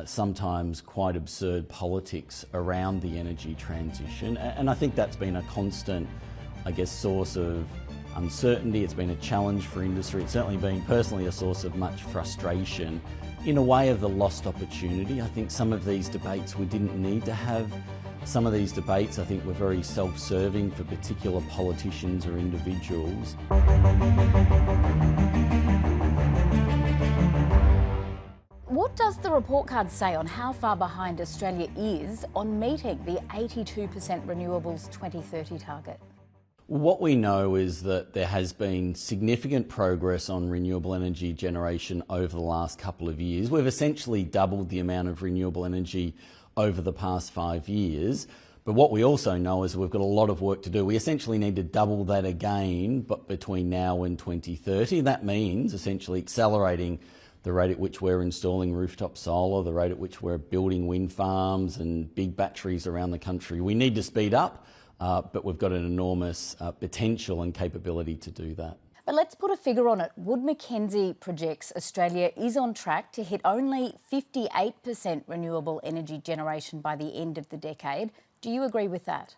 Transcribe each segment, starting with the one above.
Sometimes quite absurd politics around the energy transition, and I think that's been a constant, source of uncertainty. It's been a challenge for industry. It's certainly been personally a source of much frustration, in a way of the lost opportunity. I think some of these debates we didn't need to have. Some of these debates I think were very self-serving for particular politicians or individuals. What does the report card say on how far behind Australia is on meeting the 82% renewables 2030 target? What we know is that there has been significant progress on renewable energy generation over the last couple of years. We've essentially doubled the amount of renewable energy over the past 5 years. But what we also know is we've got a lot of work to do. We essentially need to double that again, but between now and 2030. That means essentially accelerating the rate at which we're installing rooftop solar, the rate at which we're building wind farms and big batteries around the country. We need to speed up, but we've got an enormous potential and capability to do that. But let's put a figure on it. Wood Mackenzie projects Australia is on track to hit only 58% renewable energy generation by the end of the decade. Do you agree with that?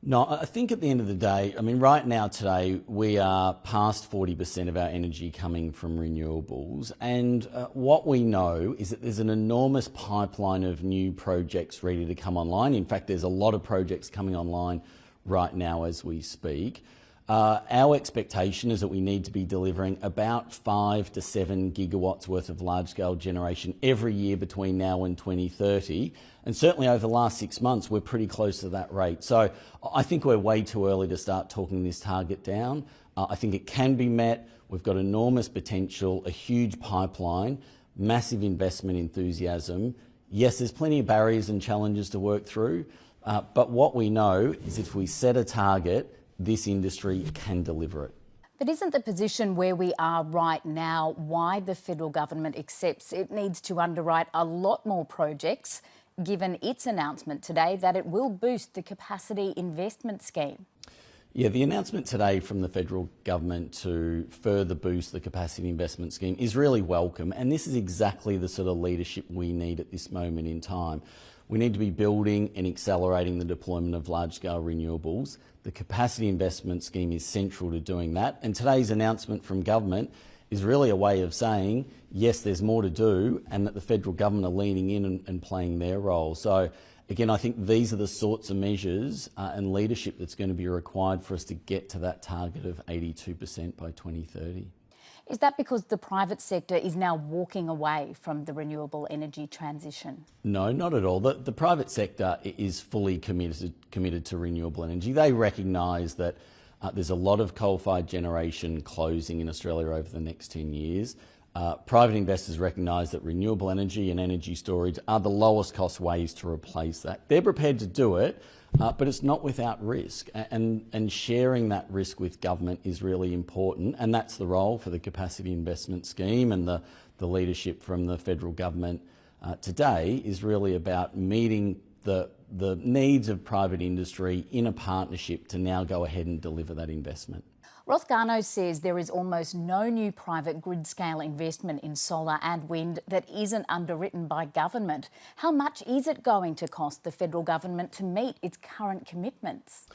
No, I think at the end of the day, right now today, we are past 40% of our energy coming from renewables. And what we know is that there's an enormous pipeline of new projects ready to come online. In fact, there's a lot of projects coming online right now as we speak. Our expectation is that we need to be delivering about 5 to 7 gigawatts worth of large-scale generation every year between now and 2030. And certainly over the last 6 months, we're pretty close to that rate. So I think we're way too early to start talking this target down. I think it can be met. We've got enormous potential, a huge pipeline, massive investment enthusiasm. Yes, there's plenty of barriers and challenges to work through, but what we know is if we set a target, this industry can deliver it. But isn't the position where we are right now why the federal government accepts it needs to underwrite a lot more projects, given its announcement today that it will boost the capacity investment scheme? Yeah, the announcement today from the federal government to further boost the capacity investment scheme is really welcome, and this is exactly the sort of leadership we need at this moment in time. We need to be building and accelerating the deployment of large-scale renewables. The capacity investment scheme is central to doing that, and today's announcement from government is really a way of saying, yes, there's more to do, and that the federal government are leaning in and playing their role. So again, I think these are the sorts of measures and leadership that's going to be required for us to get to that target of 82% by 2030. Is that because the private sector is now walking away from the renewable energy transition? No, not at all. The private sector is fully committed to renewable energy. They recognise that there's a lot of coal-fired generation closing in Australia over the next 10 years. Private investors recognise that renewable energy and energy storage are the lowest cost ways to replace that. They're prepared to do it, but it's not without risk, and sharing that risk with government is really important, and that's the role for the capacity investment scheme, and the leadership from the federal government today is really about meeting the needs of private industry in a partnership to now go ahead and deliver that investment. Ross Garno says there is almost no new private grid-scale investment in solar and wind that isn't underwritten by government. How much is it going to cost the federal government to meet its current commitments?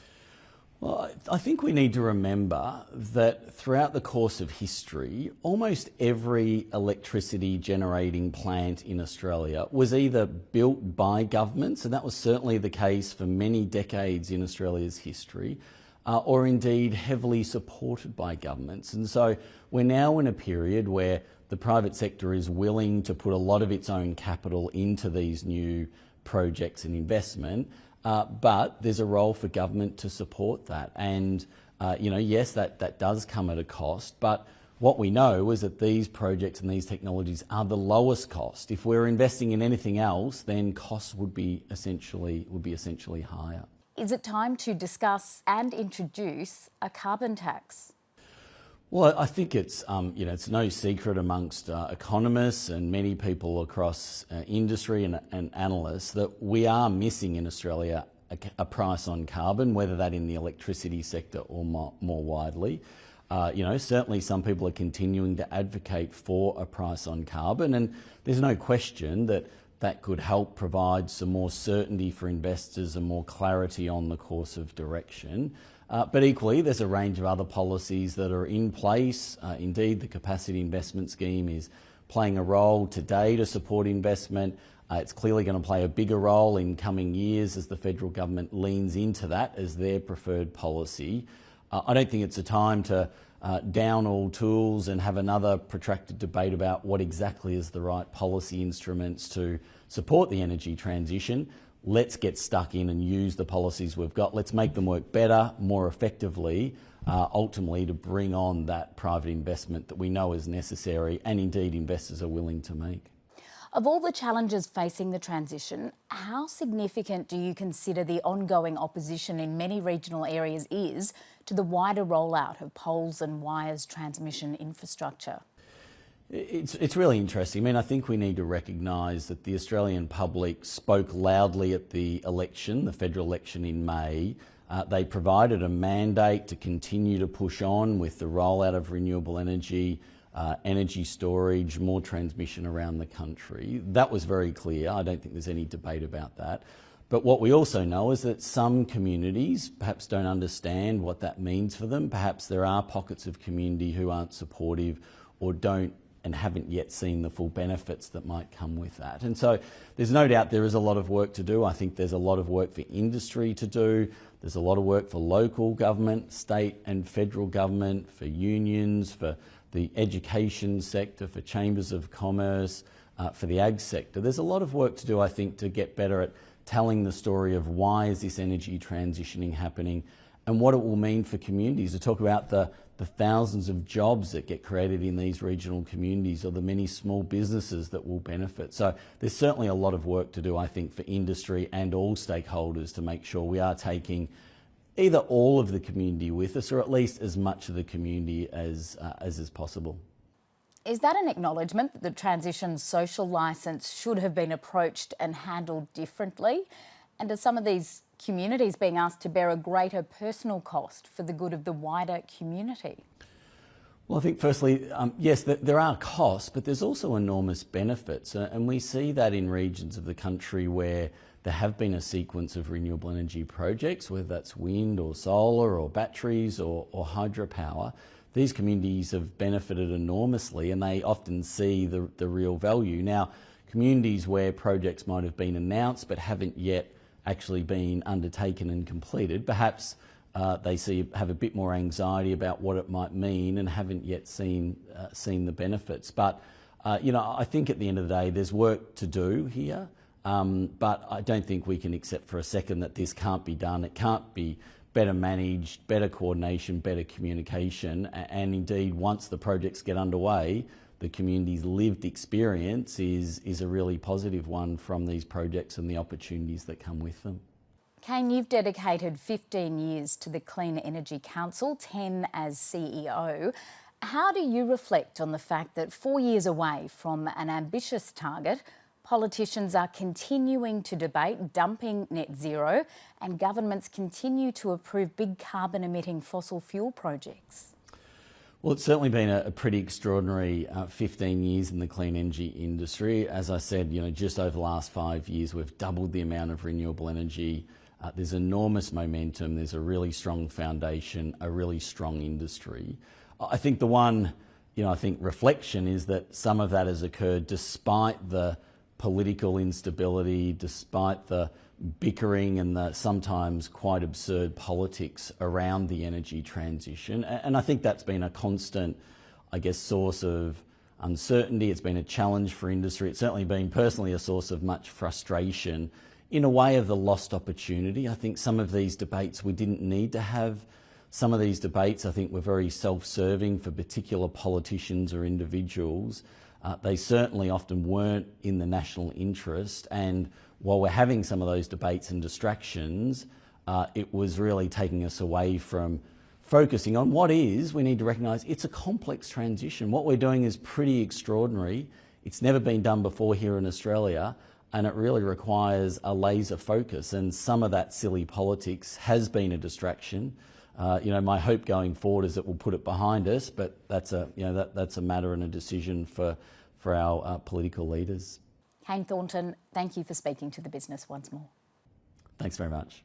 Well, I think we need to remember that throughout the course of history, almost every electricity generating plant in Australia was either built by governments, and that was certainly the case for many decades in Australia's history, or indeed heavily supported by governments. And so we're now in a period where the private sector is willing to put a lot of its own capital into these new projects and investment, but there's a role for government to support that. And, yes, that does come at a cost, but what we know is that these projects and these technologies are the lowest cost. If we're investing in anything else, then costs would be essentially higher. Is it time to discuss and introduce a carbon tax? Well, I think it's no secret amongst economists and many people across industry and analysts that we are missing in Australia a price on carbon, whether that in the electricity sector or more widely. Certainly some people are continuing to advocate for a price on carbon, and there's no question that that could help provide some more certainty for investors and more clarity on the course of direction. But equally, there's a range of other policies that are in place. Indeed, the capacity investment scheme is playing a role today to support investment. It's clearly going to play a bigger role in coming years as the federal government leans into that as their preferred policy. I don't think it's a time to down all tools and have another protracted debate about what exactly is the right policy instruments to support the energy transition. Let's get stuck in and use the policies we've got. Let's make them work better, more effectively, ultimately to bring on that private investment that we know is necessary and indeed investors are willing to make. Of all the challenges facing the transition, how significant do you consider the ongoing opposition in many regional areas is to the wider rollout of poles and wires transmission infrastructure? It's really interesting. I mean, I think we need to recognise that the Australian public spoke loudly at the election, the federal election in May. They provided a mandate to continue to push on with the rollout of renewable energy, energy storage, more transmission around the country. That was very clear. I don't think there's any debate about that. But what we also know is that some communities perhaps don't understand what that means for them. Perhaps there are pockets of community who aren't supportive or don't and haven't yet seen the full benefits that might come with that. And so there's no doubt there is a lot of work to do. I think there's a lot of work for industry to do. There's a lot of work for local government, state and federal government, for unions, for the education sector, for chambers of commerce, for the ag sector. There's a lot of work to do, I think, to get better at telling the story of why is this energy transitioning happening and what it will mean for communities, to talk about the thousands of jobs that get created in these regional communities or the many small businesses that will benefit. So there's certainly a lot of work to do, I think, for industry and all stakeholders to make sure we are taking either all of the community with us or at least as much of the community as is possible. Is that an acknowledgement that the transition social licence should have been approached and handled differently? And are some of these communities being asked to bear a greater personal cost for the good of the wider community? Well, I think firstly, yes, there are costs, but there's also enormous benefits. And we see that in regions of the country where there have been a sequence of renewable energy projects, whether that's wind or solar or batteries or hydropower. These communities have benefited enormously and they often see the real value. Now, communities where projects might have been announced but haven't yet actually been undertaken and completed, perhaps they have a bit more anxiety about what it might mean and haven't yet seen the benefits. But I think at the end of the day there's work to do here, but I don't think we can accept for a second that this can't be done. It can't be better managed, better coordination, better communication, and indeed once the projects get underway, the community's lived experience is a really positive one from these projects and the opportunities that come with them. Kane, you've dedicated 15 years to the Clean Energy Council, 10 as CEO. How do you reflect on the fact that 4 years away from an ambitious target, politicians are continuing to debate dumping net zero and governments continue to approve big carbon-emitting fossil fuel projects? Well, it's certainly been a pretty extraordinary 15 years in the clean energy industry. As I said, just over the last 5 years, we've doubled the amount of renewable energy. There's enormous momentum. There's a really strong foundation, a really strong industry. I think the one, reflection is that some of that has occurred despite the political instability, despite the bickering and the sometimes quite absurd politics around the energy transition. And I think that's been a constant, source of uncertainty. It's been a challenge for industry. It's certainly been personally a source of much frustration in a way of the lost opportunity. I think some of these debates we didn't need to have. Some of these debates I think were very self-serving for particular politicians or individuals. They certainly often weren't in the national interest, and while we're having some of those debates and distractions, it was really taking us away from focusing on what is, we need to recognise, it's a complex transition. What we're doing is pretty extraordinary. It's never been done before here in Australia, and it really requires a laser focus, and some of that silly politics has been a distraction. my hope going forward is that we'll put it behind us, but that's a matter and a decision for our political leaders. Kane Thornton, thank you for speaking to The Business once more. Thanks very much.